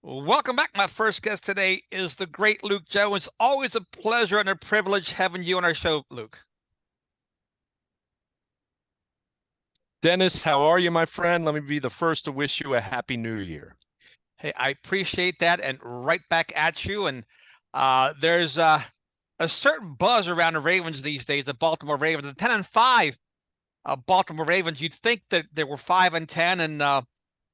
Welcome back. My first guest today is the great Luke Jones. Always a pleasure and a privilege having you on our show, Luke. Dennis, how are you, my friend? Let me be the first to wish you a happy new year. Hey, I appreciate that, and right back at you. And there's a certain buzz around the Ravens these days. The Baltimore Ravens, the 10-5 Baltimore Ravens. You'd think that they were 5-10, and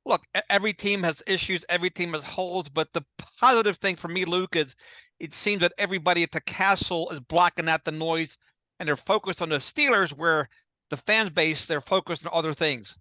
look, every team has issues, every team has holes. But the positive thing for me, Luke, is it seems that everybody at the castle is blocking out the noise, and they're focused on the Steelers, where the fan base they're focused on other things.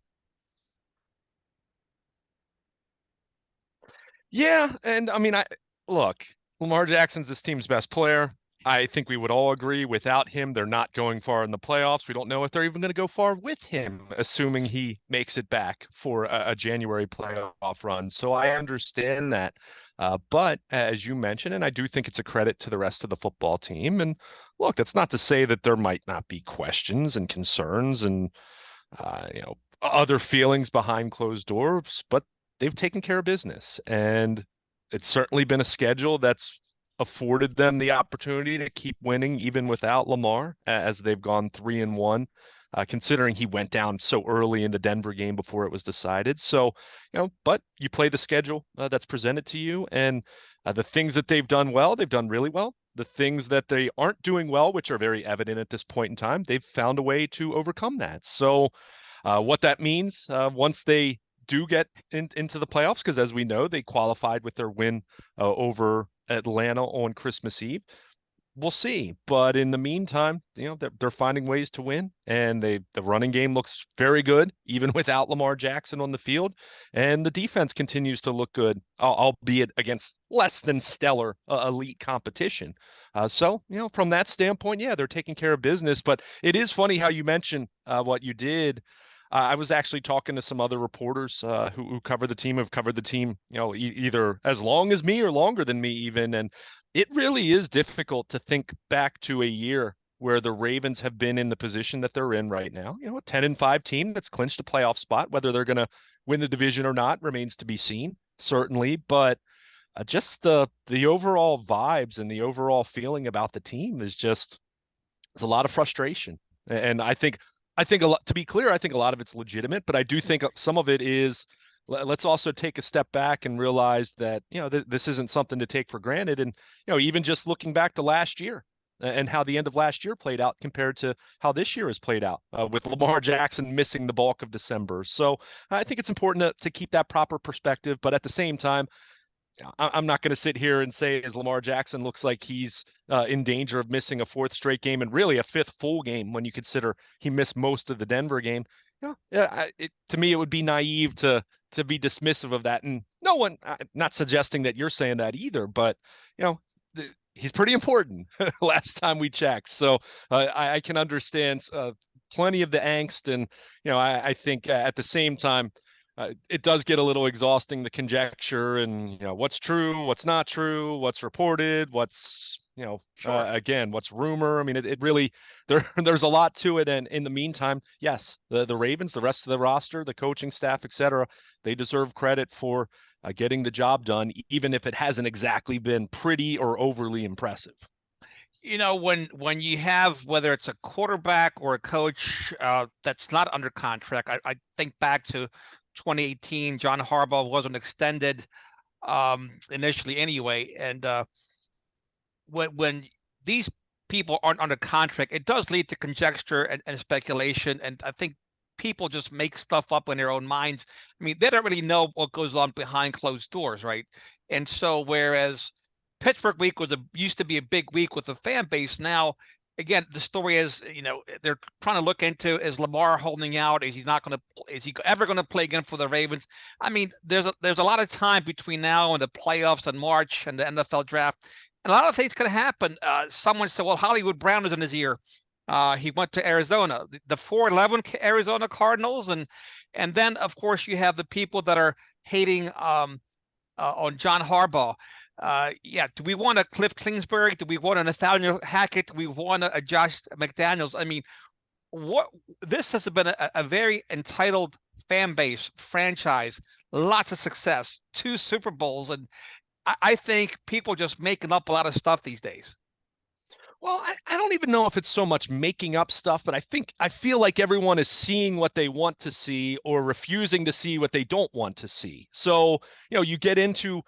Yeah, and I mean, I look, Lamar Jackson's this team's best player. I think we would all agree without him, they're not going far in the playoffs. We don't know if they're even going to go far with him, assuming he makes it back for a January playoff run. So I understand that. But as you mentioned, and I do think it's a credit to the rest of the football team. And look, that's not to say that there might not be questions and concerns and other feelings behind closed doors, but they've taken care of business. And it's certainly been a schedule that's afforded them the opportunity to keep winning even without Lamar, as they've gone 3-1, considering he went down so early in the Denver game before it was decided. So, but you play the schedule that's presented to you, and the things that they've done well, they've done really well. The things that they aren't doing well, which are very evident at this point in time, they've found a way to overcome that. So, what that means once they do get into the playoffs, because as we know, they qualified with their win over Atlanta on Christmas Eve. We'll see. But in the meantime, they're finding ways to win, and the running game looks very good, even without Lamar Jackson on the field, and the defense continues to look good, albeit against less than stellar elite competition. So, from that standpoint, yeah, they're taking care of business. But it is funny how you mentioned what you did. I was actually talking to some other reporters who cover the team, have covered the team, either as long as me or longer than me even. And it really is difficult to think back to a year where the Ravens have been in the position that they're in right now. A 10-5 team that's clinched a playoff spot. Whether they're going to win the division or not remains to be seen, certainly. But just the overall vibes and the overall feeling about the team is just it's a lot of frustration. And I think a lot, to be clear, I think a lot of it's legitimate, but I do think some of it is let's also take a step back and realize that, this isn't something to take for granted. And, even just looking back to last year and how the end of last year played out compared to how this year has played out with Lamar Jackson missing the bulk of December. So I think it's important to keep that proper perspective. But at the same time, I'm not going to sit here and say as Lamar Jackson looks like he's in danger of missing a fourth straight game and really a fifth full game when you consider he missed most of the Denver game. To me, it would be naive to be dismissive of that. And no one, not suggesting that you're saying that either, but he's pretty important last time we checked. So I can understand plenty of the angst. And, I think at the same time, it does get a little exhausting, the conjecture and what's true, what's not true, what's reported, what's Sure. again, what's rumor. I mean, it really there's a lot to it. And in the meantime, yes, the Ravens, the rest of the roster, the coaching staff, etc., they deserve credit for getting the job done, even if it hasn't exactly been pretty or overly impressive. When you have, whether it's a quarterback or a coach that's not under contract, I think back to 2018. John Harbaugh wasn't extended initially anyway, and when these people aren't under contract, it does lead to conjecture and speculation. And I think people just make stuff up in their own minds. I mean, they don't really know what goes on behind closed doors, right? And so, whereas Pittsburgh week used to be a big week with the fan base, now again the story is, they're trying to look into, is Lamar holding out? Is he ever going to play again for the Ravens? I mean, there's a lot of time between now and the playoffs in March and the NFL draft. And a lot of things could happen. Someone said, well, Hollywood Brown is in his ear. He went to Arizona, the 4-11 Arizona Cardinals. And then, of course, you have the people that are hating on John Harbaugh. Yeah, do we want a Cliff Kingsbury? Do we want a Nathaniel Hackett? Do we want a Josh McDaniels? I mean, what this has been a very entitled fan base, franchise, lots of success, 2 Super Bowls, and I think people just making up a lot of stuff these days. Well, I don't even know if it's so much making up stuff, but I feel like everyone is seeing what they want to see or refusing to see what they don't want to see. So, you get into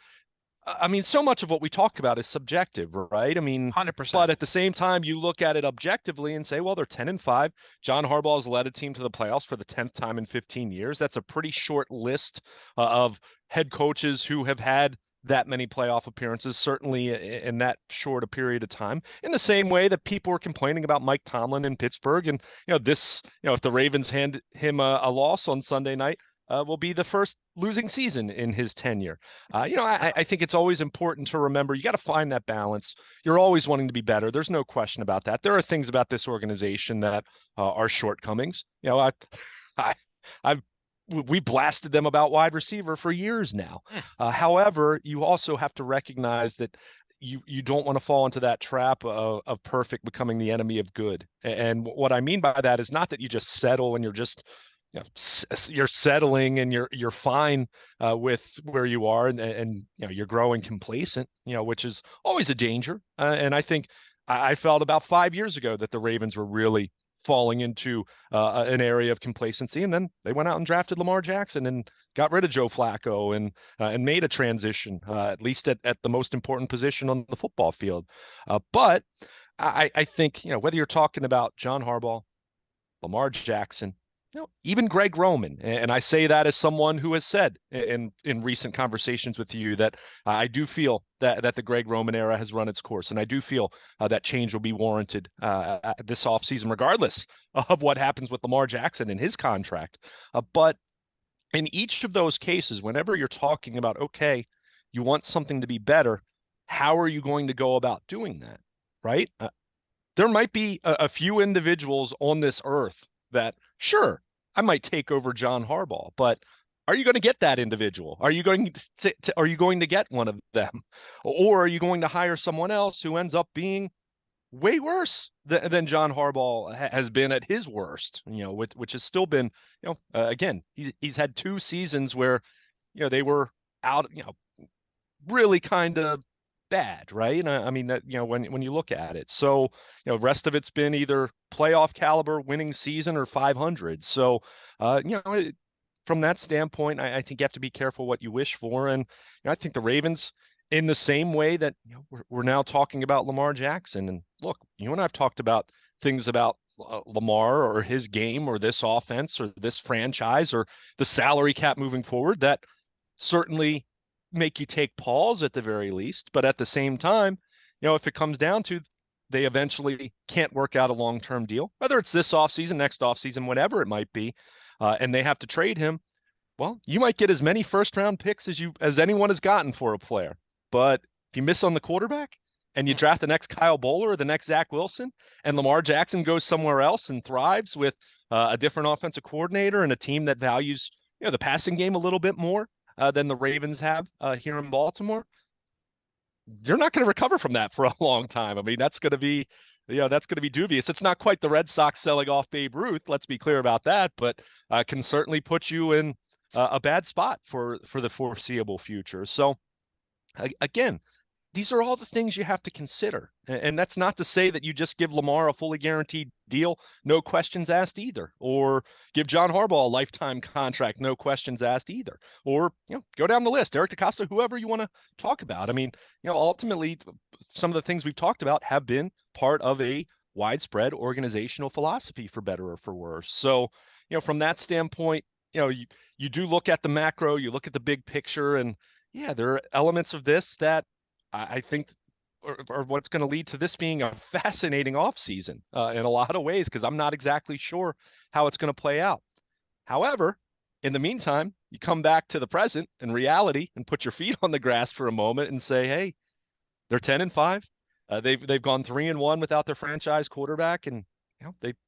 I mean, so much of what we talk about is subjective, right? I mean, 100%. but at the same time, you look at it objectively and say, well, they're 10-5. John Harbaugh has led a team to the playoffs for the 10th time in 15 years. That's a pretty short list of head coaches who have had that many playoff appearances, certainly in that short a period of time. In the same way that people were complaining about Mike Tomlin in Pittsburgh, and if the Ravens hand him a loss on Sunday night, will be the first losing season in his tenure. I think it's always important to remember you got to find that balance. You're always wanting to be better. There's no question about that. There are things about this organization that are shortcomings. We blasted them about wide receiver for years now. However, you also have to recognize that you don't want to fall into that trap of perfect becoming the enemy of good. And what I mean by that is not that you just settle and you're settling and you're fine with where you are and you're growing complacent, which is always a danger. And I think I felt about 5 years ago that the Ravens were really falling into an area of complacency, and then they went out and drafted Lamar Jackson and got rid of Joe Flacco and made a transition, at least at the most important position on the football field. But I think whether you're talking about John Harbaugh, Lamar Jackson, even Greg Roman, and I say that as someone who has said in recent conversations with you that I do feel that the Greg Roman era has run its course, and I do feel that change will be warranted this offseason, regardless of what happens with Lamar Jackson and his contract. But in each of those cases, whenever you're talking about, okay, you want something to be better, how are you going to go about doing that, right? There might be a few individuals on this earth that, sure, I might take over John Harbaugh, but are you going to get that individual? Are you going to get one of them? Or are you going to hire someone else who ends up being way worse than John Harbaugh has been at his worst, which has still been, again, he's had 2 seasons where, they were out, really kind of bad, right? And I mean that, when you look at it. So, rest of it's been either playoff caliber winning season or 500. So, from that standpoint, I think you have to be careful what you wish for. And I think the Ravens, in the same way that we're now talking about Lamar Jackson. And look, you and I have talked about things about Lamar or his game or this offense or this franchise or the salary cap moving forward that certainly make you take pause at the very least. But at the same time, if it comes down to they eventually can't work out a long-term deal, whether it's this offseason, next offseason, whatever it might be, and they have to trade him, well, you might get as many first-round picks as anyone has gotten for a player. But if you miss on the quarterback and you draft the next Kyle Bowler or the next Zach Wilson, and Lamar Jackson goes somewhere else and thrives with a different offensive coordinator and a team that values the passing game a little bit more than the Ravens have here in Baltimore, you're not going to recover from that for a long time. I mean, that's going to be dubious. It's not quite the Red Sox selling off Babe Ruth. Let's be clear about that, but can certainly put you in a bad spot for the foreseeable future. So again, these are all the things you have to consider. And that's not to say that you just give Lamar a fully guaranteed deal, no questions asked either, or give John Harbaugh a lifetime contract, no questions asked either, or, go down the list, Eric DeCosta, whoever you want to talk about. I mean, ultimately some of the things we've talked about have been part of a widespread organizational philosophy, for better or for worse. So, from that standpoint, you do look at the macro, you look at the big picture, and yeah, there are elements of this that I think are what's going to lead to this being a fascinating offseason in a lot of ways, because I'm not exactly sure how it's going to play out. However, in the meantime, you come back to the present and reality and put your feet on the grass for a moment and say, hey, they're 10-5. They've gone 3-1 without their franchise quarterback, and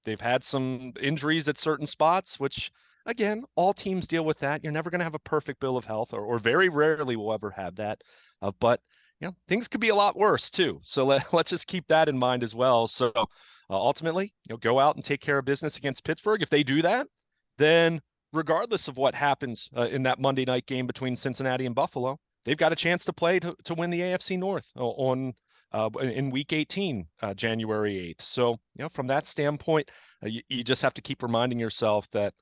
they've had some injuries at certain spots, which, again, all teams deal with that. You're never going to have a perfect bill of health, or very rarely will ever have that. But things could be a lot worse too. So let's just keep that in mind as well. So ultimately, go out and take care of business against Pittsburgh. If they do that, then regardless of what happens in that Monday night game between Cincinnati and Buffalo, they've got a chance to play to win the AFC North on in Week 18, January 8th. So, from that standpoint, you just have to keep reminding yourself that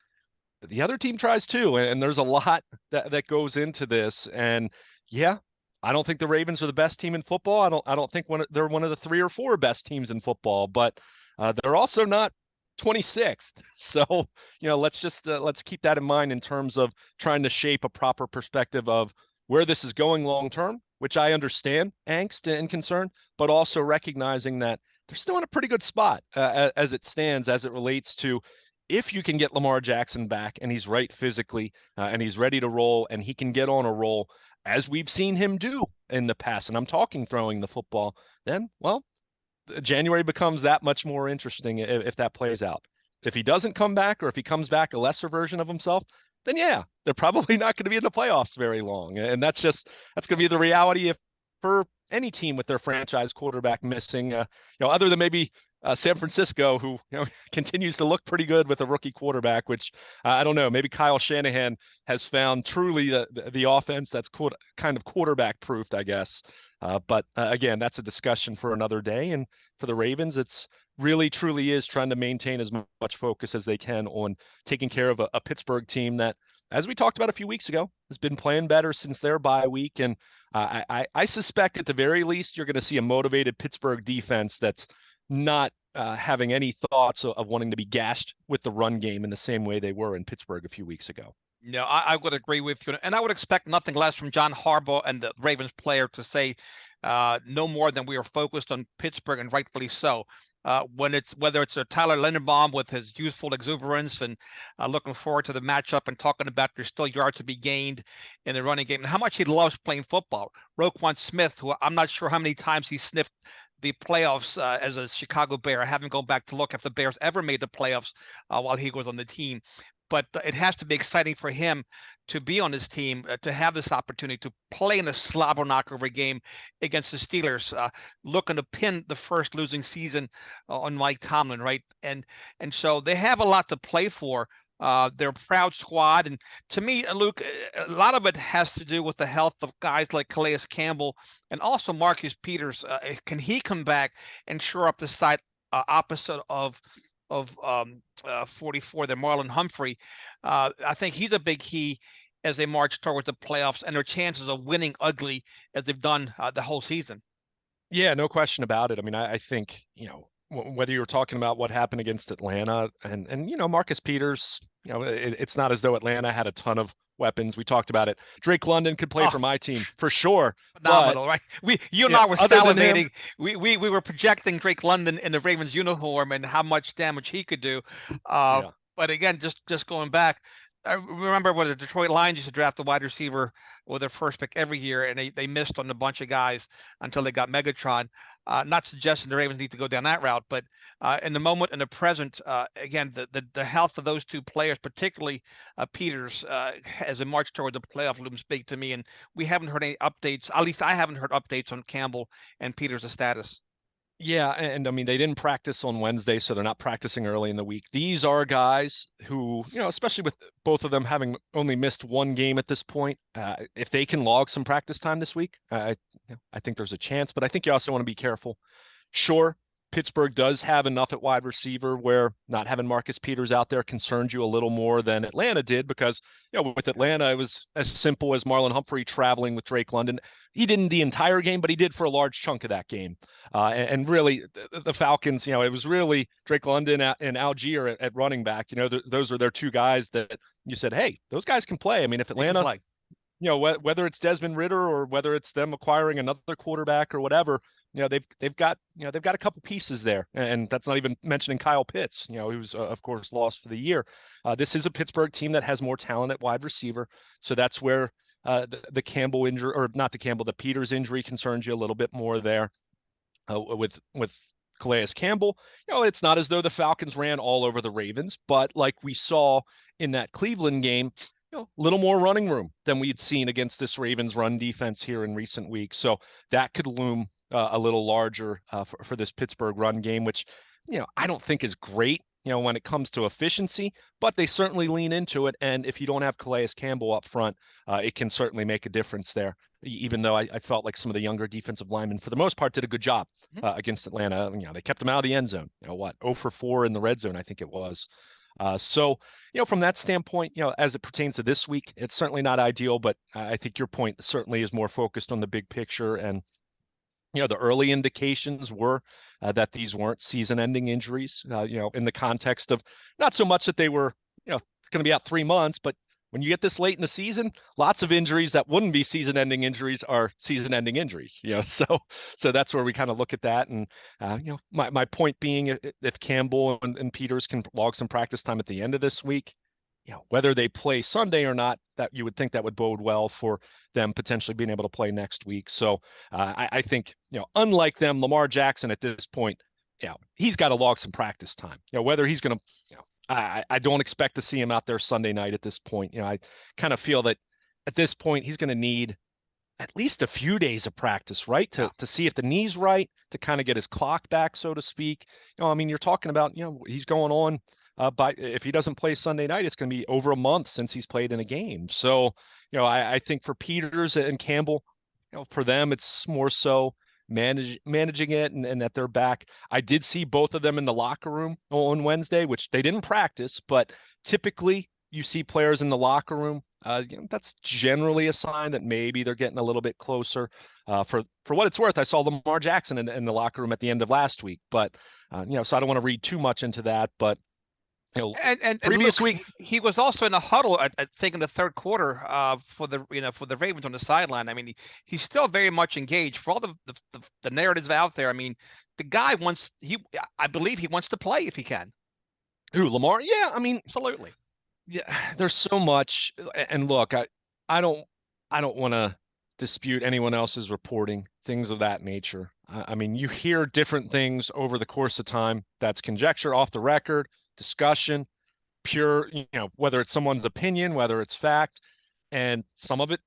the other team tries too, and there's a lot that goes into this. And yeah, I don't think the Ravens are the best team in football. I don't think they're one of the 3 or 4 best teams in football, but they're also not 26th. So, let's keep that in mind in terms of trying to shape a proper perspective of where this is going long term, which I understand angst and concern, but also recognizing that they're still in a pretty good spot as it stands, as it relates to if you can get Lamar Jackson back and he's right physically and he's ready to roll and he can get on a roll as we've seen him do in the past, and I'm talking throwing the football, then, well, January becomes that much more interesting if that plays out. If he doesn't come back, or if he comes back a lesser version of himself, then yeah, they're probably not going to be in the playoffs very long. And that's going to be the reality for any team with their franchise quarterback missing, other than maybe San Francisco, who continues to look pretty good with a rookie quarterback, which I don't know, maybe Kyle Shanahan has found truly the offense that's kind of quarterback proofed, I guess. But again, that's a discussion for another day. And for the Ravens, it's really truly is trying to maintain as much focus as they can on taking care of a Pittsburgh team that, as we talked about a few weeks ago, has been playing better since their bye week. And I suspect at the very least you're going to see a motivated Pittsburgh defense that's not having any thoughts of wanting to be gashed with the run game in the same way they were in Pittsburgh a few weeks ago. No, I would agree with you, and I would expect nothing less from John Harbaugh and the Ravens player to say no more than we are focused on Pittsburgh, and rightfully so. Whether it's a Tyler Linderbaum with his youthful exuberance and looking forward to the matchup and talking about there's still yards to be gained in the running game and how much he loves playing football. Roquan Smith, who I'm not sure how many times he sniffed the playoffs as a Chicago Bear. I haven't gone back to look if the Bears ever made the playoffs while he was on the team. But it has to be exciting for him to be on his team, to have this opportunity to play in a slobber knocker of a game against the Steelers, looking to pin the first losing season on Mike Tomlin, right? And so they have a lot to play for. They're a proud squad, and to me, Luke, a lot of it has to do with the health of guys like Calais Campbell and also Marcus Peters. Can he come back and shore up the side opposite of 44, the Marlon Humphrey? I think he's a big key as they march towards the playoffs and their chances of winning ugly as they've done the whole season. Yeah, no question about it. I mean, I think, whether you were talking about what happened against Atlanta and Marcus Peters, it's not as though Atlanta had a ton of weapons. We talked about it. Drake London could play for my team for sure. Phenomenal, but, right? You and I were salivating. We were projecting Drake London in the Ravens uniform and how much damage he could do. But again, just going back, I remember when the Detroit Lions used to draft the wide receiver with their first pick every year, and they missed on a bunch of guys until they got Megatron. Not suggesting the Ravens need to go down that route, but in the moment, in the present, again, the health of those two players, particularly Peters, as they march toward the playoff, looms big to me. And we haven't heard any updates. At least I haven't heard updates on Campbell and Peters' status. Yeah, and I mean, they didn't practice on Wednesday, so they're not practicing early in the week. These are guys who, especially with both of them having only missed one game at this point, if they can log some practice time this week, I think there's a chance. But I think you also want to be careful. Sure, Pittsburgh does have enough at wide receiver where not having Marcus Peters out there concerns you a little more than Atlanta did, because with Atlanta, it was as simple as Marlon Humphrey traveling with Drake London. He didn't the entire game, but he did for a large chunk of that game. And really, the Falcons, it was really Drake London and Algier at running back. Those are their two guys that you said, hey, those guys can play. I mean, if Atlanta, whether it's Desmond Ridder or whether it's them acquiring another quarterback or whatever, they've got a couple pieces there, and that's not even mentioning Kyle Pitts, who's of course lost for the year. This is a Pittsburgh team that has more talent at wide receiver, so that's where the Campbell injury, or not the Campbell, the Peters injury concerns you a little bit more there. With Calais Campbell, it's not as though the Falcons ran all over the Ravens, but like we saw in that Cleveland game, a little more running room than we'd seen against this Ravens run defense here in recent weeks. So that could loom a little larger for this Pittsburgh run game, which, I don't think is great. when it comes to efficiency, but they certainly lean into it. And if you don't have Calais Campbell up front, it can certainly make a difference there. Even though I felt like some of the younger defensive linemen, for the most part, did a good job against Atlanta. They kept them out of the end zone. 0 for 4 in the red zone, I think it was. So, from that standpoint, as it pertains to this week, it's certainly not ideal, but I think your point certainly is more focused on the big picture. And, the early indications were that these weren't season-ending injuries, in the context of not so much that they were, going to be out 3 months, but when you get this late in the season, lots of injuries that wouldn't be season-ending injuries are season-ending injuries. So that's where we kind of look at that. And my point being, if Campbell and Peters can log some practice time at the end of this week, whether they play Sunday or not, that you would think that would bode well for them potentially being able to play next week. So I think unlike them, Lamar Jackson at this point, he's got to log some practice time. Whether he's going to, I don't expect to see him out there Sunday night at this point. I kind of feel that at this point he's going to need at least a few days of practice, right? To see if the knee's right, to kind of get his clock back, so to speak. You're talking about, he's going on if he doesn't play Sunday night, it's going to be over a month since he's played in a game. So, I think for Peters and Campbell, for them, it's more so managing it and that they're back. I did see both of them in the locker room on Wednesday, which they didn't practice, but typically you see players in the locker room. That's generally a sign that maybe they're getting a little bit closer. For what it's worth, I saw Lamar Jackson in the locker room at the end of last week, but so I don't want to read too much into that, but and previous Luke, week he was also in a huddle I think in the third quarter for the Ravens on the sideline. He's still very much engaged for all the narratives out there. The guy I believe he wants to play if he can. Who, Lamar? Yeah, Absolutely. Yeah, there's so much. And look, I don't want to dispute anyone else's reporting, things of that nature. You hear different things over the course of time. That's conjecture, off the record, discussion, pure, whether it's someone's opinion, whether it's fact, and some of it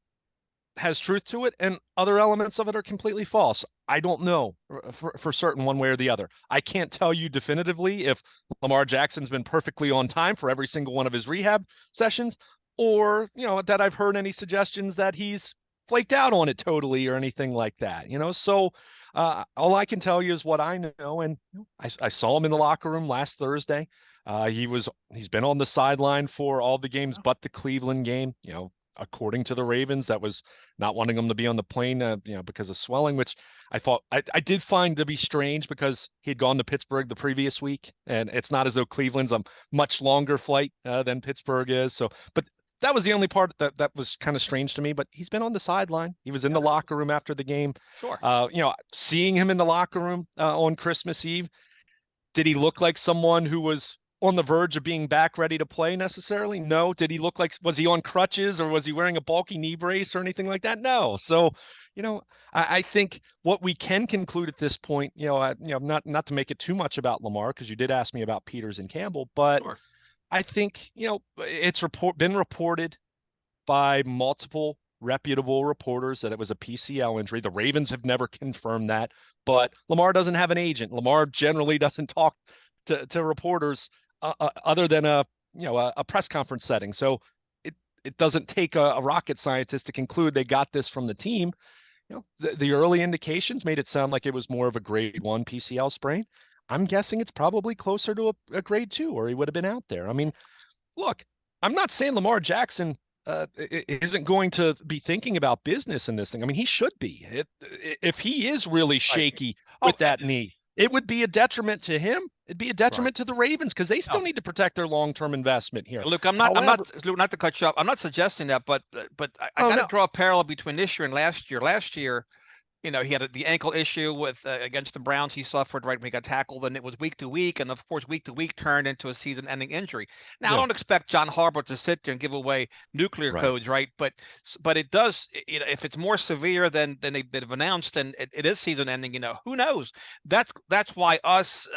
has truth to it and other elements of it are completely false. I don't know for certain one way or the other. I can't tell you definitively if Lamar Jackson's been perfectly on time for every single one of his rehab sessions, or, that I've heard any suggestions that he's flaked out on it totally or anything like that. So all I can tell you is what I know. And I saw him in the locker room last Thursday. He's been on the sideline for all the games but the Cleveland game. According to the Ravens, that was not wanting him to be on the plane, because of swelling, which I thought I did find to be strange because he'd gone to Pittsburgh the previous week, and it's not as though Cleveland's a much longer flight than Pittsburgh is. So, but that was the only part that was kind of strange to me. But he's been on the sideline. He was in the locker room after the game. Sure. Seeing him in the locker room on Christmas Eve, did he look like someone who was on the verge of being back ready to play necessarily? No. Did he look like, was he on crutches or was he wearing a bulky knee brace or anything like that? No. So, I think what we can conclude at this point, not to make it too much about Lamar, because you did ask me about Peters and Campbell, but sure. I think, it's been reported by multiple reputable reporters that it was a PCL injury. The Ravens have never confirmed that, but Lamar doesn't have an agent. Lamar generally doesn't talk to reporters other than a press conference setting. So it doesn't take a rocket scientist to conclude they got this from the team. The early indications made it sound like it was more of a grade 1 PCL sprain. I'm guessing it's probably closer to a grade 2, or he would have been out there. Look, I'm not saying Lamar Jackson isn't going to be thinking about business in this thing. He should be. If he is really shaky with that knee, it would be a detriment to him. It'd be a detriment to the Ravens because they still need to protect their long-term investment here. Luke, I'm not to cut you off. I'm not suggesting that, but I got to draw a parallel between this year and last year. Last year, he had the ankle issue with against the Browns. He suffered right when he got tackled, and it was week to week, and of course, week to week turned into a season-ending injury. Now, I don't expect John Harbaugh to sit there and give away nuclear codes, right? But it does. If it's more severe than they've announced, then it is season-ending. Who knows? That's why us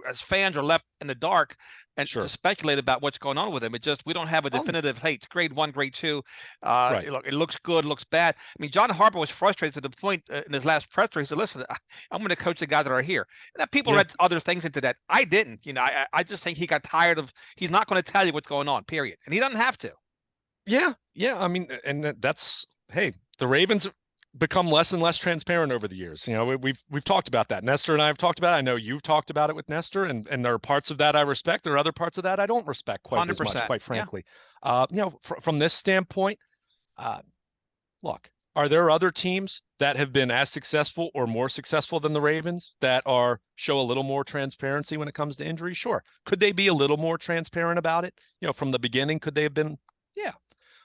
as fans are left in the dark. and Sure. to speculate about what's going on with him. We don't have a definitive, hey, it's grade 1, grade 2. Right. It looks good, looks bad. I mean, John Harbaugh was frustrated to the point in his last presser. He said, listen, I'm going to coach the guys that are here. And that people read other things into that. I didn't. I just think he got tired of, he's not going to tell you what's going on, period. And he doesn't have to. Yeah. I mean, and that's, hey, the Ravens become less and less transparent over the years. We've talked about that. Nestor and I have talked about it. I know you've talked about it with Nestor, and there are parts of that I respect. There are other parts of that I don't respect quite 100%, as much, quite frankly. Yeah. From this standpoint, look, are there other teams that have been as successful or more successful than the Ravens that show a little more transparency when it comes to injuries? Sure. Could they be a little more transparent about it? From the beginning, could they have been? Yeah.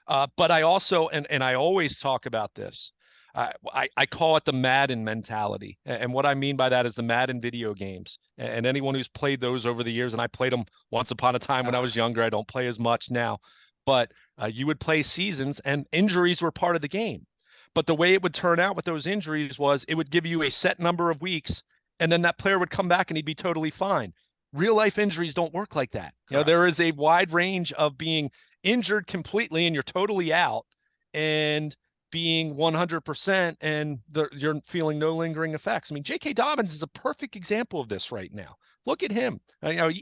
But I also, and I always talk about this, I call it the Madden mentality. And what I mean by that is the Madden video games. And anyone who's played those over the years, and I played them once upon a time when I was younger, I don't play as much now, but you would play seasons and injuries were part of the game. But the way it would turn out with those injuries was it would give you a set number of weeks, and then that player would come back and he'd be totally fine. Real life injuries don't work like that. There is a wide range of being injured completely and you're totally out, and being 100% and you're feeling no lingering effects. I mean, J.K. Dobbins is a perfect example of this right now. Look at him.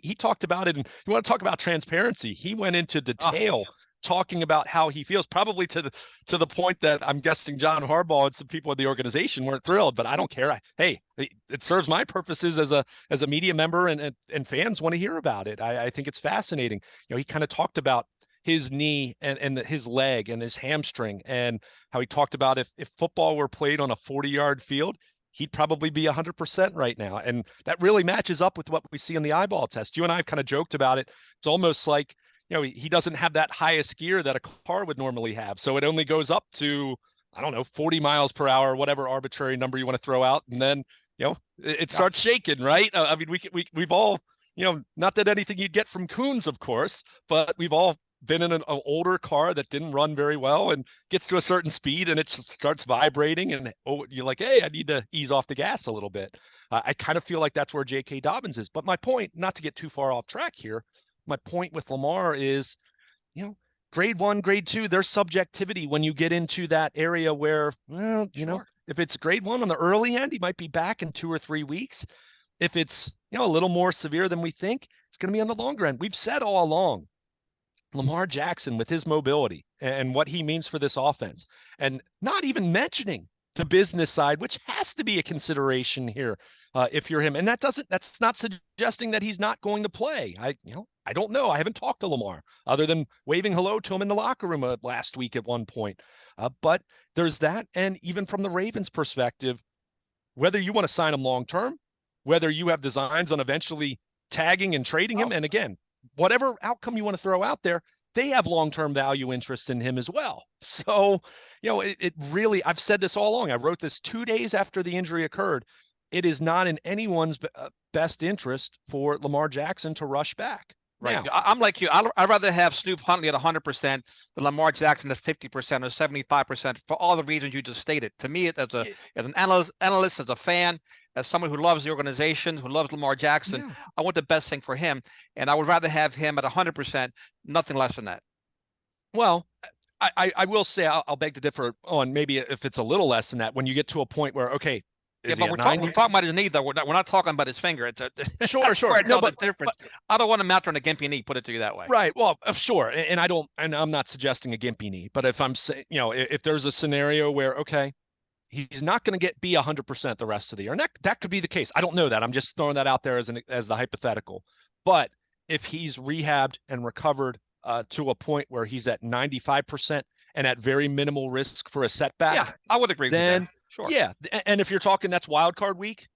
He talked about it, and you want to talk about transparency. He went into detail talking about how he feels, probably to the point that I'm guessing John Harbaugh and some people in the organization weren't thrilled, but I don't care. Hey, it serves my purposes as a media member, and fans want to hear about it. I think it's fascinating. He kind of talked about his knee and his leg and his hamstring, and how he talked about if football were played on a 40-yard field, he'd probably be 100% right now. And that really matches up with what we see in the eyeball test. You and I have kind of joked about it. It's almost like, he doesn't have that highest gear that a car would normally have. So it only goes up to, I don't know, 40 miles per hour, whatever arbitrary number you want to throw out. And then, it starts shaking, right? I mean, we've all, not that anything you'd get from Coons, of course, but we've all been in an older car that didn't run very well and gets to a certain speed and it just starts vibrating, and you're like, hey, I need to ease off the gas a little bit. I kind of feel like that's where J.K. Dobbins is. But my point, not to get too far off track here, my point with Lamar is, grade 1, grade 2, there's subjectivity when you get into that area where, well, if it's grade 1 on the early end, he might be back in 2 or 3 weeks. If it's, a little more severe than we think, it's going to be on the longer end. We've said all along, Lamar Jackson, with his mobility and what he means for this offense, and not even mentioning the business side, which has to be a consideration here if you're him. And that's not suggesting that he's not going to play. I don't know. I haven't talked to Lamar other than waving hello to him in the locker room last week at one point. But there's that. And even from the Ravens perspective, whether you want to sign him long-term, whether you have designs on eventually tagging and trading him, and again, whatever outcome you want to throw out there, they have long-term value interest in him as well. So, it really, I've said this all along. I wrote this 2 days after the injury occurred. It is not in anyone's best interest for Lamar Jackson to rush back. Right. Now, I'm like you. I'd rather have Snoop Huntley at 100% than Lamar Jackson at 50% or 75% for all the reasons you just stated. To me, as an analyst, as a fan, as someone who loves the organization, who loves Lamar Jackson, I want the best thing for him, and I would rather have him at 100%, nothing less than that. Well, I will say I'll beg to differ on maybe if it's a little less than that when you get to a point where, okay, but we're talking about his knee, though. We're not talking about his finger. It's sure. No, but difference. I don't want him out there on a gimpy knee. Put it to you that way. Right. Well, sure. And I'm not suggesting a gimpy knee, but if I'm saying, if there's a scenario where, okay, he's not going to be 100% the rest of the year, and that could be the case. I don't know that. I'm just throwing that out there as the hypothetical. But if he's rehabbed and recovered to a point where he's at 95% and at very minimal risk for a setback, I would agree with that. Sure. Yeah, and if you're talking that's wild card week,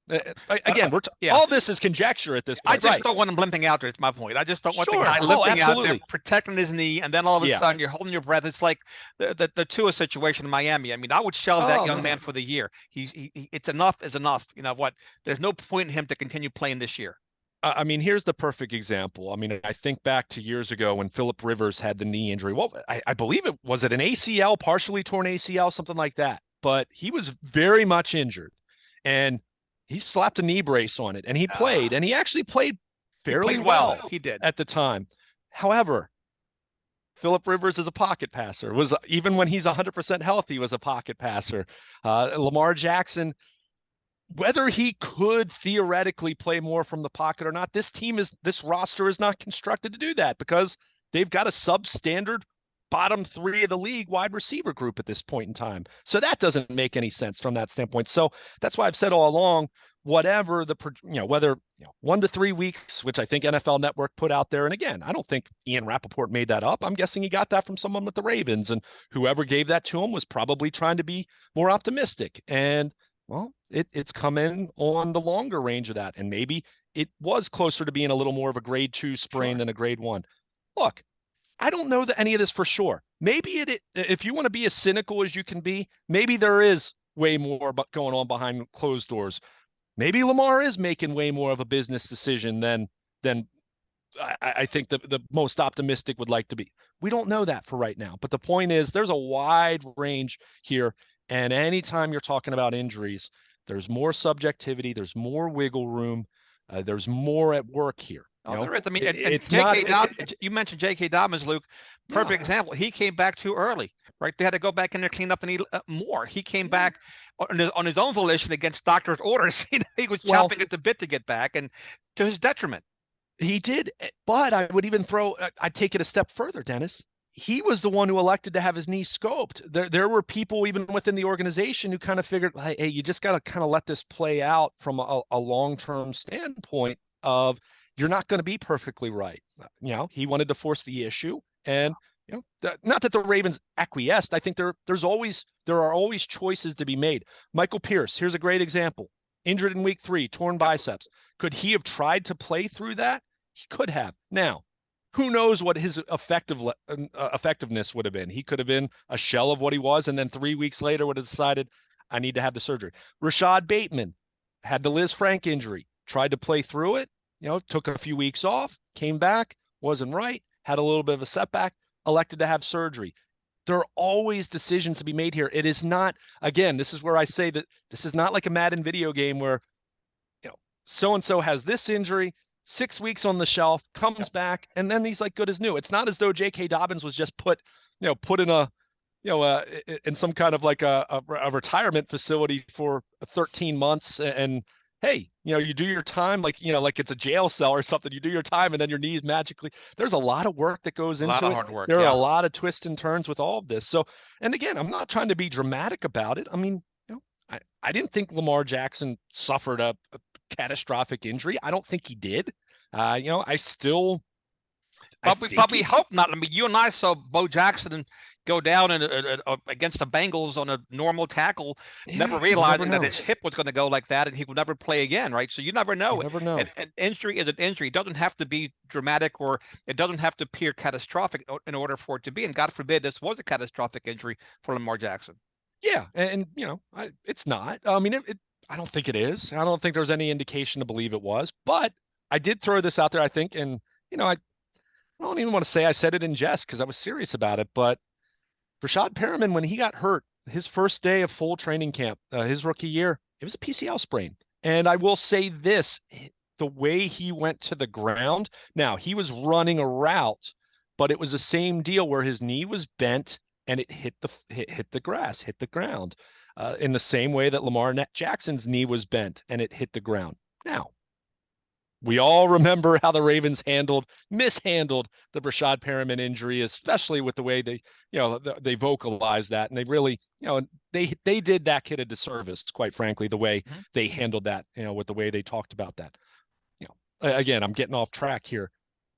again, all this is conjecture at this point. I just don't want him limping out there. It's my point. I just don't want the guy limping out there, protecting his knee, and then all of a sudden you're holding your breath. It's like the Tua situation in Miami. I mean, I would shelve that young man for the year. It's enough is enough. You know what? There's no point in him to continue playing this year. I mean, here's the perfect example. I mean, I think back to years ago when Phillip Rivers had the knee injury. Well, I believe it was an ACL, partially torn ACL, something like that. But he was very much injured, and he slapped a knee brace on it, and he played, and he actually played fairly played well. He did. At the time. However, Phillip Rivers is a pocket passer. Was even when he's 100% healthy, was a pocket passer. Lamar Jackson, whether he could theoretically play more from the pocket or not, this roster is not constructed to do that because they've got a substandard bottom three of the league wide receiver group at this point in time. So that doesn't make any sense from that standpoint. So that's why I've said all along, whatever whether 1 to 3 weeks, which I think NFL Network put out there. And again, I don't think Ian Rappaport made that up. I'm guessing he got that from someone with the Ravens, and whoever gave that to him was probably trying to be more optimistic. And well, it's come in on the longer range of that. And maybe it was closer to being a little more of a grade 2 sprain than a grade 1. Look, I don't know that any of this for sure. Maybe if you want to be as cynical as you can be, maybe there is way more going on behind closed doors. Maybe Lamar is making way more of a business decision than I think the most optimistic would like to be. We don't know that for right now. But the point is, there's a wide range here. And anytime you're talking about injuries, there's more subjectivity, there's more wiggle room, there's more at work here. There is. I mean, it's J.K. not. Dobbins, you mentioned J.K. Dobbins, Luke. Perfect example. He came back too early, right? They had to go back in there, clean up, and eat more. He came back on his own volition against doctor's orders. He was chomping at the bit to get back, and to his detriment. He did, but I would even I'd take it a step further, Dennis. He was the one who elected to have his knee scoped. There were people even within the organization who kind of figured, hey, you just got to kind of let this play out from a long-term standpoint of you're not going to be perfectly right. He wanted to force the issue, and not that the Ravens acquiesced. I think there are always choices to be made. Michael Pierce, here's a great example. Injured in week 3, torn biceps. Could he have tried to play through that? He could have. Now, who knows what his effectiveness would have been? He could have been a shell of what he was, and then 3 weeks later would have decided, I need to have the surgery. Rashad Bateman had the Liz Frank injury, tried to play through it, took a few weeks off, came back, wasn't right, had a little bit of a setback, elected to have surgery. There are always decisions to be made here. It is not, again, this is where I say that this is not like a Madden video game where, so-and-so has this injury, 6 weeks on the shelf, comes back, and then he's like good as new. It's not as though J.K. Dobbins was just put in a, in some kind of like a retirement facility for 13 months and hey, you do your time like it's a jail cell or something. You do your time and then your knees magically. There's a lot of work that goes into it. A lot of hard work. There are a lot of twists and turns with all of this. So, and again, I'm not trying to be dramatic about it. I mean, I didn't think Lamar Jackson suffered a catastrophic injury. I don't think he did. I still. But we hope not. I mean, you and I saw Bo Jackson go down against the Bengals on a normal tackle, never realizing that his hip was going to go like that and he would never play again, right? So you never know. An injury is an injury. It doesn't have to be dramatic or it doesn't have to appear catastrophic in order for it to be. And God forbid this was a catastrophic injury for Lamar Jackson. Yeah, and it's not. I mean, I don't think it is. I don't think there's any indication to believe it was. But I did throw this out there, I think, and I don't even want to say I said it in jest because I was serious about it, but Rashad Perriman, when he got hurt, his first day of full training camp, his rookie year, it was a PCL sprain. And I will say this, the way he went to the ground, now he was running a route, but it was the same deal where his knee was bent and it hit the grass, hit the ground, in the same way that Lamar Jackson's knee was bent and it hit the ground. Now, we all remember how the Ravens mishandled the Rashad Perriman injury, especially with the way they vocalized that. And they really, they did that kid a disservice, quite frankly, the way they handled that, with the way they talked about that. Again, I'm getting off track here,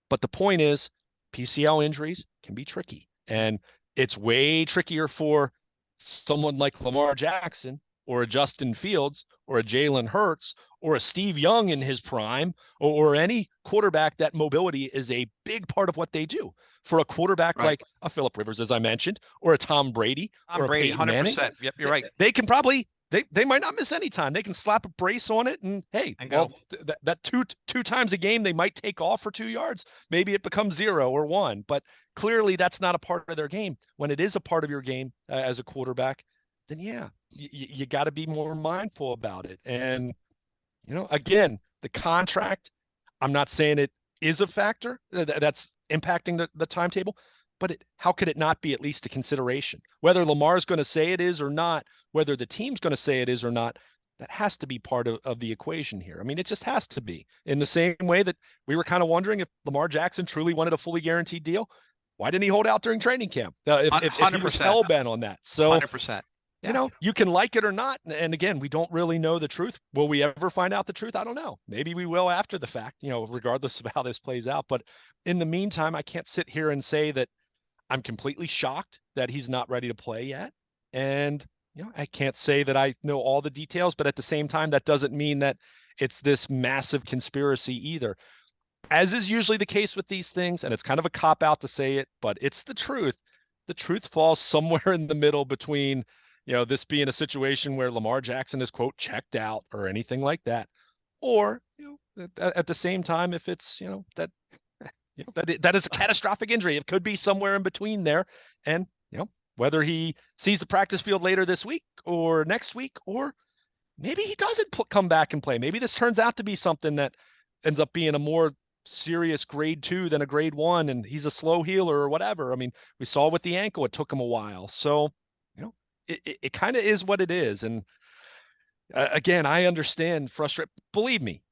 but the point is PCL injuries can be tricky, and it's way trickier for someone like Lamar Jackson or a Justin Fields or a Jalen Hurts or a Steve Young in his prime or any quarterback that mobility is a big part of what they do. For a quarterback like a Phillip Rivers, as I mentioned, or a Tom Brady, or a Peyton 100%. Manning, yep, you're right. They can probably they might not miss any time. They can slap a brace on it and hey, that two times a game they might take off for 2 yards. Maybe it becomes 0 or 1, but clearly that's not a part of their game. When it is a part of your game as a quarterback, then yeah, you got to be more mindful about it. And again, the contract, I'm not saying it is a factor that's impacting the timetable, but how could it not be at least a consideration? Whether Lamar's going to say it is or not, whether the team's going to say it is or not, that has to be part of the equation here. I mean, it just has to be. In the same way that we were kind of wondering if Lamar Jackson truly wanted a fully guaranteed deal, why didn't he hold out during training camp? If he was 100%, hell bent on that. So 100%. Yeah. you can like it or not. And again, we don't really know the truth. Will we ever find out the truth? I don't know. Maybe we will after the fact, regardless of how this plays out. But in the meantime, I can't sit here and say that I'm completely shocked that he's not ready to play yet. And, I can't say that I know all the details, but at the same time, that doesn't mean that it's this massive conspiracy either. As is usually the case with these things, and it's kind of a cop out to say it, but it's the truth. The truth falls somewhere in the middle between this being a situation where Lamar Jackson is, quote, checked out or anything like that. Or, at the same time, if it's, that is a catastrophic injury. It could be somewhere in between there. And, whether he sees the practice field later this week or next week, or maybe he doesn't come back and play. Maybe this turns out to be something that ends up being a more serious grade 2 than a grade 1, and he's a slow healer or whatever. I mean, we saw with the ankle, it took him a while. So, it kind of is what it is. And again, I understand frustrated. Believe me,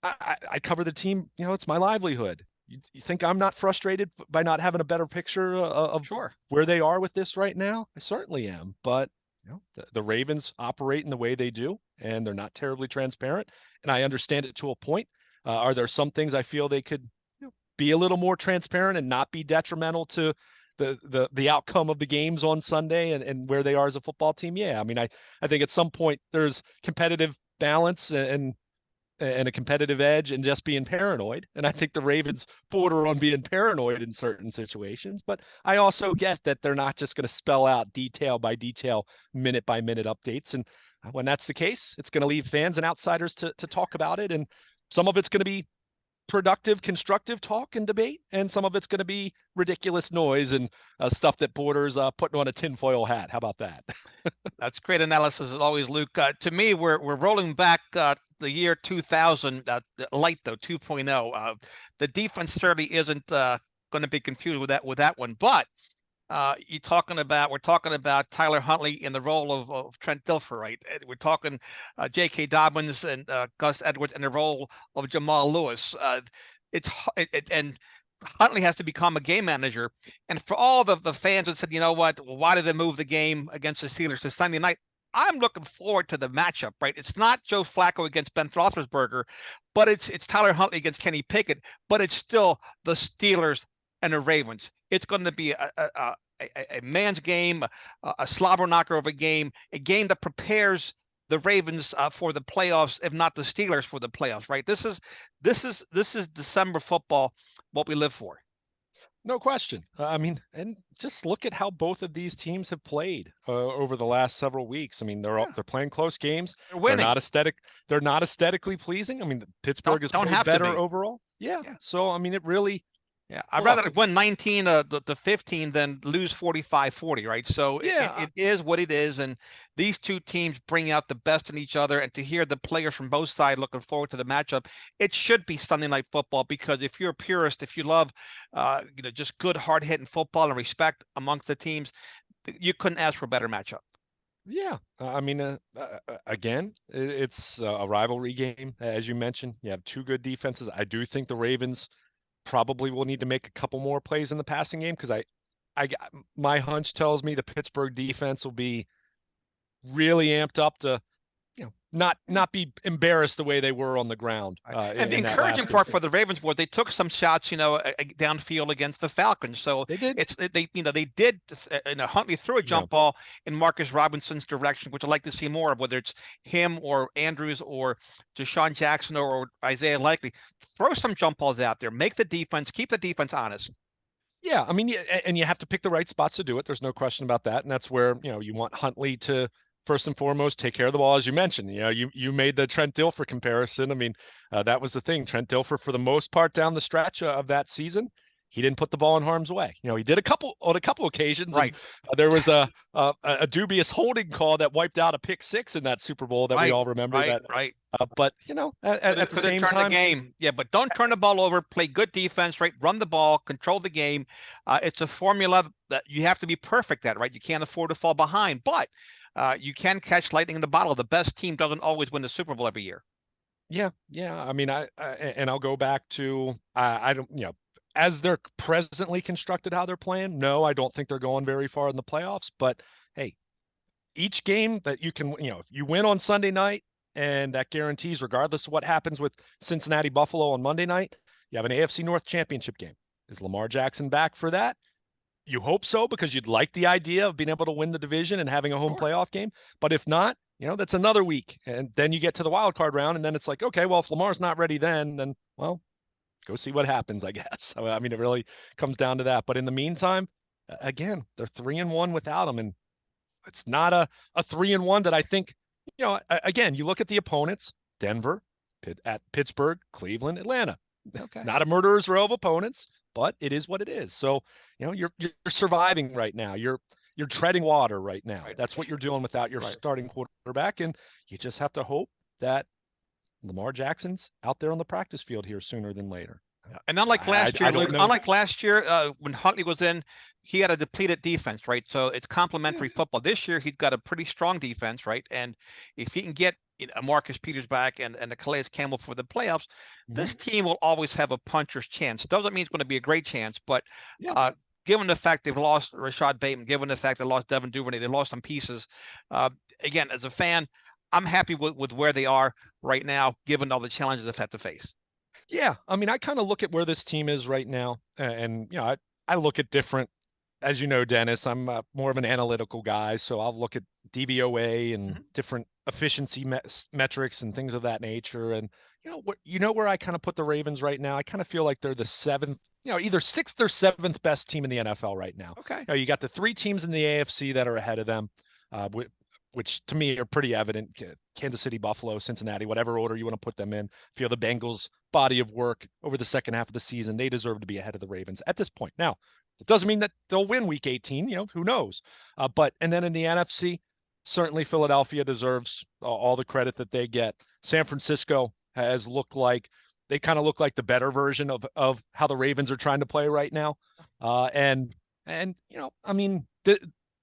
I cover the team. It's my livelihood. You think I'm not frustrated by not having a better picture of Sure. where they are with this right now? I certainly am. But the Ravens operate in the way they do, and they're not terribly transparent. And I understand it to a point. Are there some things I feel they could be a little more transparent and not be detrimental to the outcome of the games on Sunday and where they are as a football team? Yeah. I mean, I think at some point there's competitive balance and a competitive edge and just being paranoid. And I think the Ravens border on being paranoid in certain situations. But I also get that they're not just going to spell out detail by detail, minute by minute updates. And when that's the case, it's going to leave fans and outsiders to talk about it. And some of it's going to be productive, constructive talk and debate, and some of it's going to be ridiculous noise and stuff that borders putting on a tinfoil hat. How about that? That's great analysis as always, Luke. To me, we're rolling back the year 2000, light though 2.0. The defense certainly isn't going to be confused with that one, but we're talking about Tyler Huntley in the role of Trent Dilfer, right? We're talking J.K. Dobbins and Gus Edwards in the role of Jamal Lewis. And Huntley has to become a game manager. And for all the fans that said, you know what, why did they move the game against the Steelers to Sunday night? I'm looking forward to the matchup, right? It's not Joe Flacco against Ben Roethlisberger, but it's Tyler Huntley against Kenny Pickett, but it's still the Steelers and the Ravens. It's going to be a man's game, a slobber knocker of a game that prepares the Ravens for the playoffs, if not the Steelers for the playoffs, right? This is December football, what we live for. No question. I mean, and just look at how both of these teams have played over the last several weeks. I mean, they're playing close games. They're winning. They're not aesthetically pleasing. I mean, Pittsburgh is better overall. Yeah. So I mean, it really. Yeah, I'd rather win 19 to 15 than lose 45-40, right? So it is what it is, and these two teams bring out the best in each other. And to hear the players from both sides looking forward to the matchup, it should be Sunday Night Football, because if you're a purist, if you love, just good hard hitting football and respect amongst the teams, you couldn't ask for a better matchup. Yeah, I mean, again, it's a rivalry game, as you mentioned. You have two good defenses. I do think the Ravens probably will need to make a couple more plays in the passing game, because my hunch tells me the Pittsburgh defense will be really amped up to, not be embarrassed the way they were on the ground. And the encouraging part for the Ravens was they took some shots, downfield against the Falcons. So they did. They did. Huntley threw a jump ball in Marcus Robinson's direction, which I'd like to see more of, whether it's him or Andrews or Deshaun Jackson or Isaiah Likely. Throw some jump balls out there. Keep the defense honest. Yeah, I mean, and you have to pick the right spots to do it. There's no question about that, and that's where you want Huntley to, first and foremost, take care of the ball, as you mentioned. You made the Trent Dilfer comparison. I mean, that was the thing. Trent Dilfer, for the most part down the stretch of that season, he didn't put the ball in harm's way. He did on a couple occasions, and Right. there was a dubious holding call that wiped out a pick six in that Super Bowl that we Right. all remember. Right. That, Right. but at the Could have same turned the time, game. Yeah, but don't turn the ball over. Play good defense, right? Run the ball, control the game. It's a formula that you have to be perfect at, right? You can't afford to fall behind, but you can catch lightning in the bottle. The best team doesn't always win the Super Bowl every year. yeah. I mean, and I'll go back to I don't as they're presently constructed how they're playing. No, I don't think they're going very far in the playoffs. But hey, each game that you can, if you win on Sunday night, and that guarantees, regardless of what happens with Cincinnati Buffalo on Monday night, you have an AFC North championship game. Is Lamar Jackson back for that? You hope so, because you'd like the idea of being able to win the division and having a home Sure. playoff game. But if not, that's another week. And then you get to the wild card round, and then it's like, okay, well, if Lamar's not ready then, well, go see what happens, I guess. I mean, it really comes down to that. But in the meantime, again, they're 3-1 without him. And it's not a 3-1 that I think, again, you look at the opponents: Denver, at Pittsburgh, Cleveland, Atlanta. Okay. Not a murderer's row of opponents, but it is what it is. So, you're surviving right now. You're treading water right now. Right. That's what you're doing without your Right. starting quarterback, and you just have to hope that Lamar Jackson's out there on the practice field here sooner than later. And unlike last year, I don't know. unlike last year, when Huntley was in, he had a depleted defense, right? So it's complementary football. This year, he's got a pretty strong defense, right? And if he can get Marcus Peters back and the Calais Campbell for the playoffs, this team will always have a puncher's chance. Doesn't mean it's going to be a great chance, but given the fact they've lost Rashad Bateman, given the fact they lost Devin Duvernay, they lost some pieces. Again, as a fan, I'm happy with where they are right now, given all the challenges they've had to face. Yeah, I mean, I kind of look at where this team is right now, and I look at different, as you know, Dennis, I'm more of an analytical guy, so I'll look at DVOA and different efficiency metrics and things of that nature. And where I kind of put the Ravens right now, I kind of feel like they're the seventh, either sixth or seventh best team in the NFL right now. Okay. You got the three teams in the AFC that are ahead of them, which to me are pretty evident: Kansas City, Buffalo, Cincinnati, whatever order you want to put them in. Feel the Bengals' body of work over the second half of the season, they deserve to be ahead of the Ravens at this point. Now, it doesn't mean that they'll win Week 18. Who knows? And then in the NFC, certainly Philadelphia deserves all the credit that they get. San Francisco has looked like they kind of look like the better version of how the Ravens are trying to play right now. I mean,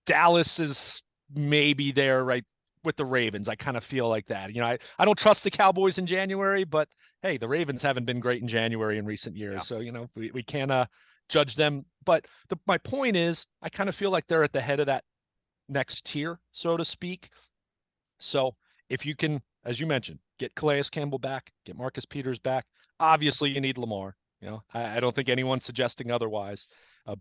Dallas is maybe there right with the Ravens. I kind of feel like that. I don't trust the Cowboys in January, but hey, the Ravens haven't been great in January in recent years. So, we can't judge them. But my point is, I kind of feel like they're at the head of that next tier, so to speak. So if you can, as you mentioned, get Calais Campbell back, get Marcus Peters back, obviously you need Lamar. I don't think anyone's suggesting otherwise.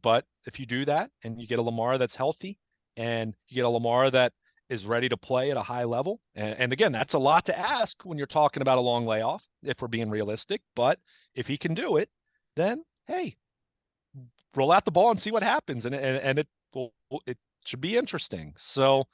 But if you do that and you get a Lamar that's healthy, and you get a Lamar that is ready to play at a high level. And again, that's a lot to ask when you're talking about a long layoff, if we're being realistic. But if he can do it, then, hey, roll out the ball and see what happens. And it should be interesting. So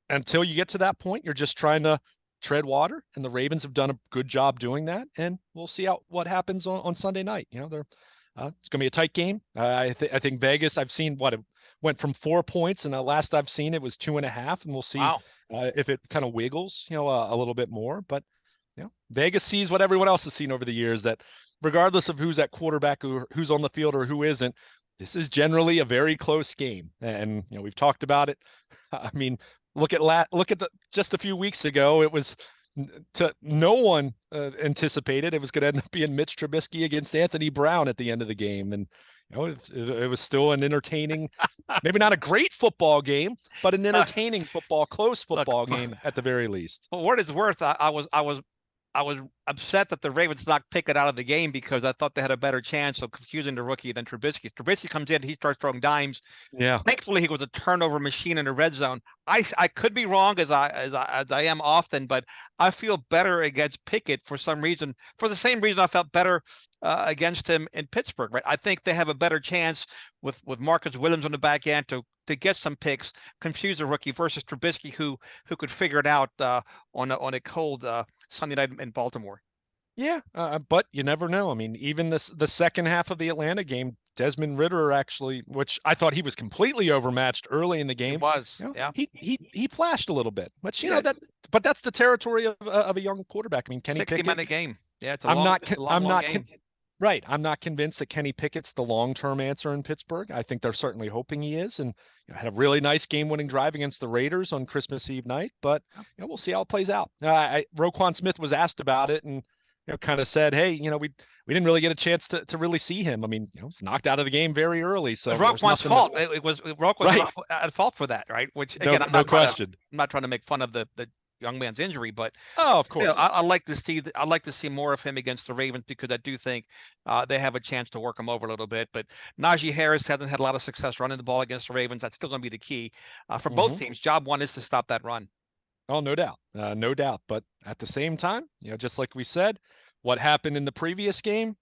until you get to that point, you're just trying to tread water. And the Ravens have done a good job doing that. And we'll see what happens on Sunday night. It's going to be a tight game. I think Vegas, I've seen it went from 4 points, and the last I've seen it was 2.5, and we'll see if it kind of wiggles, a little bit more. But Vegas sees what everyone else has seen over the years, that regardless of who's at quarterback or who's on the field or who isn't, this is generally a very close game. And we've talked about it. I mean, look at just a few weeks ago, it was no one anticipated it was going to end up being Mitch Trubisky against Anthony Brown at the end of the game. And it was still an entertaining, maybe not a great football game, but an entertaining close football game at the very least. For what it's worth, I was upset that the Ravens knocked Pickett out of the game, because I thought they had a better chance of confusing the rookie than Trubisky. Trubisky comes in, he starts throwing dimes. Yeah. Thankfully, he was a turnover machine in the red zone. I could be wrong, as I am often, but I feel better against Pickett for some reason. For the same reason I felt better against him in Pittsburgh. Right? I think they have a better chance with Marcus Williams on the back end to get some picks, confuse a rookie, versus Trubisky, who could figure it out on a cold Sunday night in Baltimore. Yeah, but you never know. I mean, even the second half of the Atlanta game, Desmond Ridder actually, which I thought he was completely overmatched early in the It game, was, yeah. he flashed a little bit. But Yeah, but that's the territory of a young quarterback. I mean, Kenny 60-minute Pickett. game. Yeah, I'm not it's a long, I'm long not game. right. I'm not convinced that Kenny Pickett's the long-term answer in Pittsburgh. I think they're certainly hoping he is, and had a really nice game-winning drive against the Raiders on Christmas Eve night. But we'll see how it plays out. Roquan Smith was asked about it, and kind of said, "Hey, we didn't really get a chance to really see him. I mean, he's knocked out of the game very early, It was so there's Roquan's nothing fault. Roque was right. not at fault for that, right? Which No, again, no question. I'm not trying to make fun of the young man's injury, but Oh, of still, course. I'd like to see more of him against the Ravens because I do think they have a chance to work him over a little bit. But Najee Harris hasn't had a lot of success running the ball against the Ravens. That's still going to be the key for both Hmm. teams. Job one is to stop that run. Oh, no doubt. No doubt. But at the same time, just like we said, what happened in the previous game,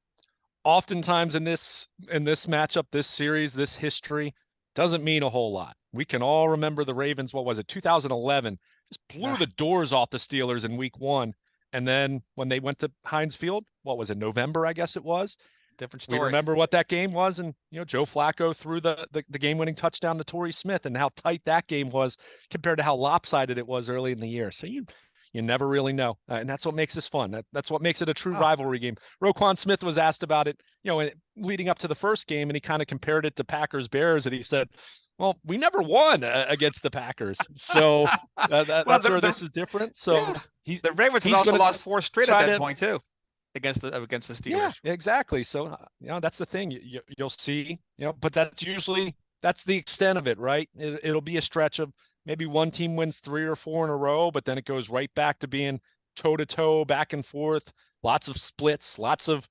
oftentimes in this matchup, this series, this history doesn't mean a whole lot. We can all remember the Ravens, what was it, 2011, just blew the doors off the Steelers in week 1. And then when they went to Heinz Field, what was it, November, I guess it was, Different we story. remember what that game was, and Joe Flacco threw the game-winning touchdown to Torrey Smith, and how tight that game was compared to how lopsided it was early in the year. So you never really know, and that's what makes this fun. That's what makes it a true Oh, rivalry game. Roquan Smith was asked about it, leading up to the first game, and he kind of compared it to Packers Bears, and he said, "Well, we never won against the Packers, so well, that's where this is different." So yeah, the Ravens had he's also going to lost 4 straight at try that to. point too against the Yeah, Steelers. exactly. So, that's the thing. You'll see, but that's the extent of it, right? It'll be a stretch of maybe one team wins 3 or 4 in a row, but then it goes right back to being toe to toe, back and forth, lots of splits, lots of,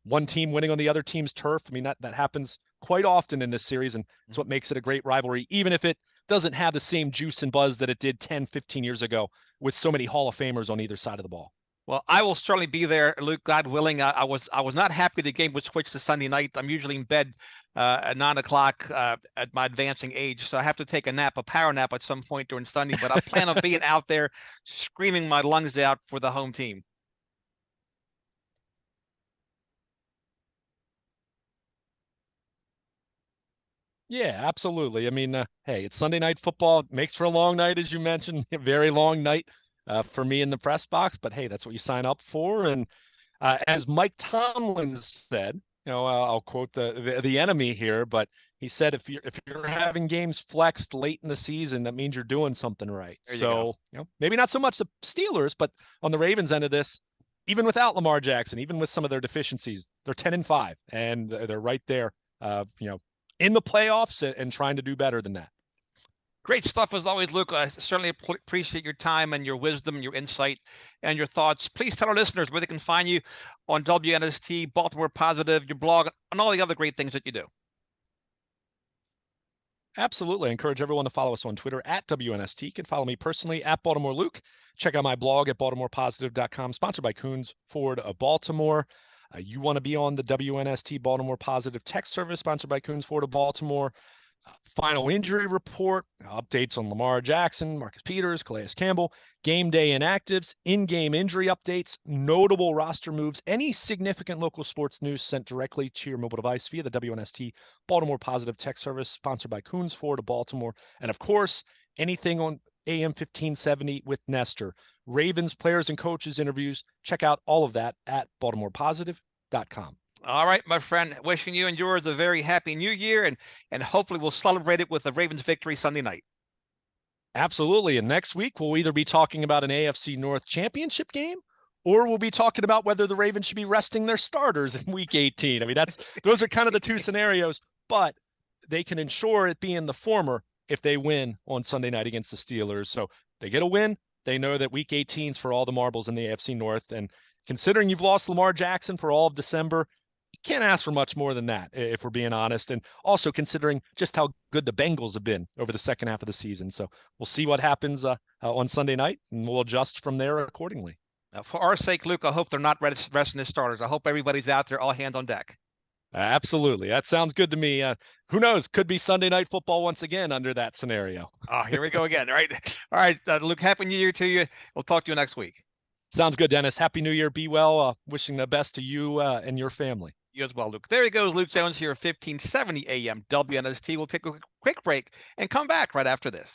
one team winning on the other team's turf. I mean, that happens quite often in this series, and it's what makes it a great rivalry, even if it doesn't have the same juice and buzz that it did 10, 15 years ago with so many Hall of Famers on either side of the ball. Well, I will certainly be there, Luke. God willing. I was not happy the game was switched to Sunday night. I'm usually in bed at 9 o'clock at my advancing age, so I have to take a power nap at some point during Sunday. But I plan on being out there screaming my lungs out for the home team. Yeah, absolutely. I mean, hey, it's Sunday night football. It makes for a long night, as you mentioned, a very long night for me in the press box. But hey, that's what you sign up for. And as Mike Tomlin said, I'll quote the enemy here, but he said if you're having games flexed late in the season, that means you're doing something right. There you go. So maybe not so much the Steelers, but on the Ravens end of this, even without Lamar Jackson, even with some of their deficiencies, they're 10-5, and they're right there. In the playoffs and trying to do better than that. Great stuff as always, Luke. I certainly appreciate your time and your wisdom, your insight, and your thoughts. Please tell our listeners where they can find you on WNST, Baltimore Positive, your blog, and all the other great things that you do. Absolutely. I encourage everyone to follow us on Twitter at WNST. You can follow me personally at Baltimore Luke. Check out my blog at BaltimorePositive.com, sponsored by Coons Ford of Baltimore. You want to be on the WNST Baltimore Positive text service, sponsored by Coons Ford of Baltimore. Final injury report, updates on Lamar Jackson, Marcus Peters, Calais Campbell, game day inactives, in-game injury updates, notable roster moves, any significant local sports news sent directly to your mobile device via the WNST Baltimore Positive text service, sponsored by Coons Ford of Baltimore. And of course, anything on AM 1570 with Nestor. Ravens players and coaches interviews. Check out all of that at BaltimorePositive.com. All right, my friend. Wishing you and yours a very happy new year, and hopefully we'll celebrate it with the Ravens victory Sunday night. Absolutely. And next week, we'll either be talking about an AFC North championship game, or we'll be talking about whether the Ravens should be resting their starters in week 18. I mean, those are kind of the two scenarios, but they can ensure it being the former if they win on Sunday night against the Steelers. So they get a win. They know that week 18 is for all the marbles in the AFC North. And considering you've lost Lamar Jackson for all of December, you can't ask for much more than that, if we're being honest. And also considering just how good the Bengals have been over the second half of the season. So we'll see what happens on Sunday night, and we'll adjust from there accordingly. For our sake, Luke, I hope they're not resting their starters. I hope everybody's out there, all hands on deck. Absolutely. That sounds good to me. Who knows? Could be Sunday night football once again under that scenario. Oh, here we go again. All right. Luke, happy New Year to you. We'll talk to you next week. Sounds good, Dennis. Happy New Year. Be well. Wishing the best to you and your family. You as well, Luke. There he goes, Luke Jones here at 1570 AM WNST. We'll take a quick break and come back right after this.